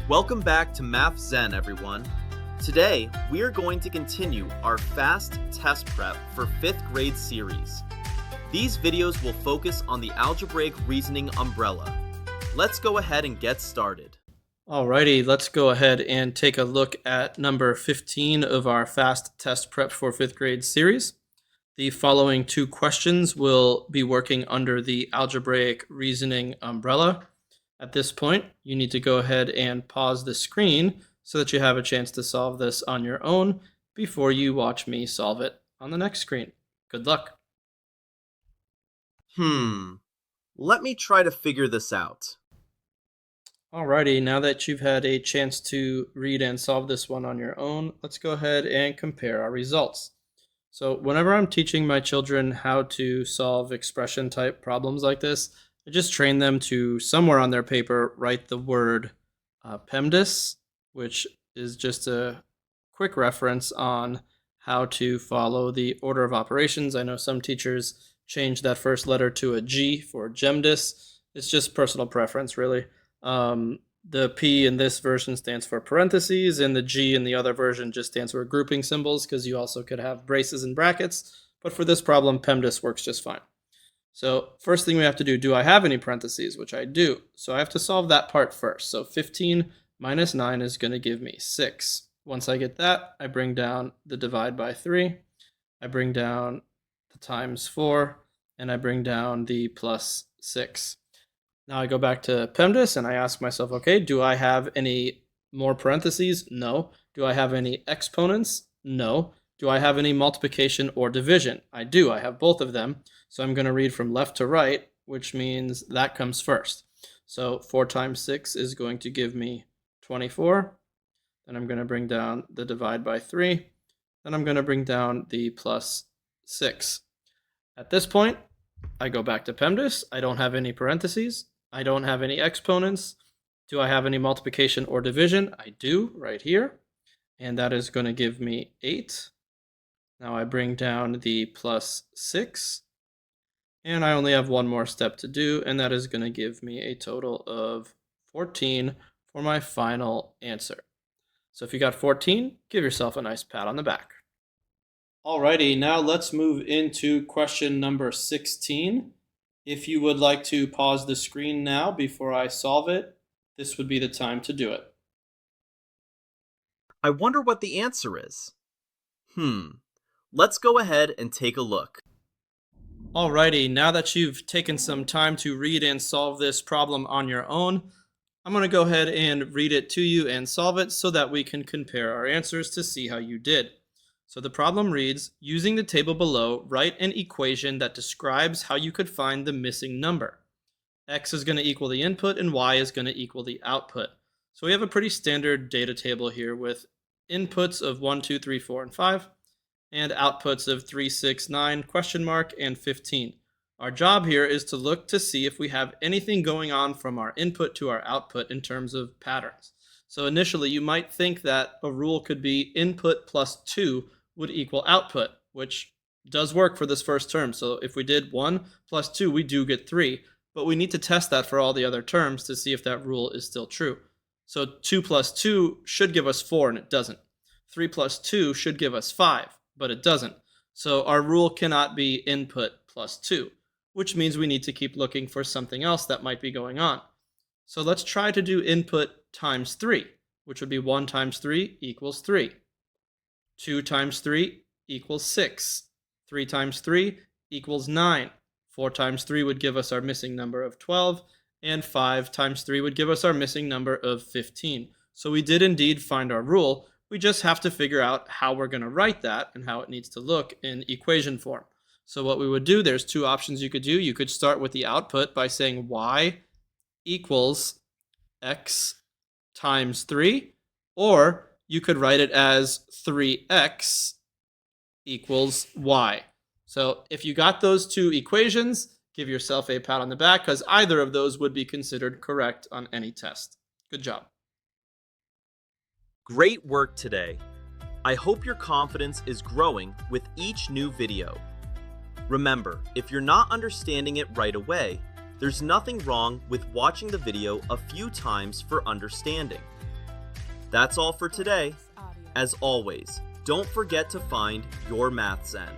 Welcome back to Math Zen, everyone. Today, we are going to continue our fast test prep for 5th grade series. These videos will focus on the algebraic reasoning umbrella. Let's go ahead and get started. Alrighty, let's go ahead and take a look at number 15 of our fast test prep for 5th grade series. The following 2 questions will be working under the algebraic reasoning umbrella. At this point, you need to go ahead and pause the screen so that you have a chance to solve this on your own before you watch me solve it on the next screen. Good luck. Let me try to figure this out. Alrighty, now that you've had a chance to read and solve this one on your own, let's go ahead and compare our results. So whenever I'm teaching my children how to solve expression type problems like this, I just train them to somewhere on their paper write the word PEMDAS, which is just a quick reference on how to follow the order of operations. I know some teachers change that first letter to a G for GEMDAS. It's just personal preference, really. The P in this version stands for parentheses, and the G in the other version just stands for grouping symbols, because you also could have braces and brackets. But for this problem, PEMDAS works just fine. So first thing we have to do I have any parentheses? Which I do. So I have to solve that part first. So 15 minus 9 is going to give me 6. Once I get that, I bring down the divide by 3. I bring down the times 4. And I bring down the plus 6. Now I go back to PEMDAS and I ask myself, okay, do I have any more parentheses? No. Do I have any exponents? No. Do I have any multiplication or division? I do. I have both of them. So I'm going to read from left to right, which means that comes first. So 4 times 6 is going to give me 24. Then I'm going to bring down the divide by 3. Then I'm going to bring down the plus 6. At this point, I go back to PEMDAS. I don't have any parentheses. I don't have any exponents. Do I have any multiplication or division? I do, right here. And that is going to give me 8. Now I bring down the plus 6. And I only have one more step to do, and that is going to give me a total of 14 for my final answer. So if you got 14, give yourself a nice pat on the back. Alrighty, now let's move into question number 16. If you would like to pause the screen now before I solve it, this would be the time to do it. I wonder what the answer is. Let's go ahead and take a look. Alrighty, now that you've taken some time to read and solve this problem on your own, I'm going to go ahead and read it to you and solve it so that we can compare our answers to see how you did. So the problem reads, using the table below, write an equation that describes how you could find the missing number. X is going to equal the input and Y is going to equal the output. So we have a pretty standard data table here with inputs of 1, 2, 3, 4, and 5. And outputs of 3, 6, 9, question mark, and 15. Our job here is to look to see if we have anything going on from our input to our output in terms of patterns. So initially, you might think that a rule could be input plus 2 would equal output, which does work for this first term. So if we did 1 plus 2, we do get 3. But we need to test that for all the other terms to see if that rule is still true. So 2 plus 2 should give us 4, and it doesn't. 3 plus 2 should give us 5. But it doesn't. So our rule cannot be input plus 2, which means we need to keep looking for something else that might be going on. So let's try to do input times 3, which would be 1 times 3 equals 3. 2 times 3 equals 6. 3 times 3 equals 9. 4 times 3 would give us our missing number of 12, and 5 times 3 would give us our missing number of 15. So we did indeed find our rule. We just have to figure out how we're going to write that and how it needs to look in equation form. So what we would do, there's 2 options you could do. You could start with the output by saying y equals x times 3, or you could write it as 3x equals y. So if you got those 2 equations, give yourself a pat on the back, because either of those would be considered correct on any test. Good job. Great work today. I hope your confidence is growing with each new video. Remember, if you're not understanding it right away, there's nothing wrong with watching the video a few times for understanding. That's all for today. As always, don't forget to find your Math Zen.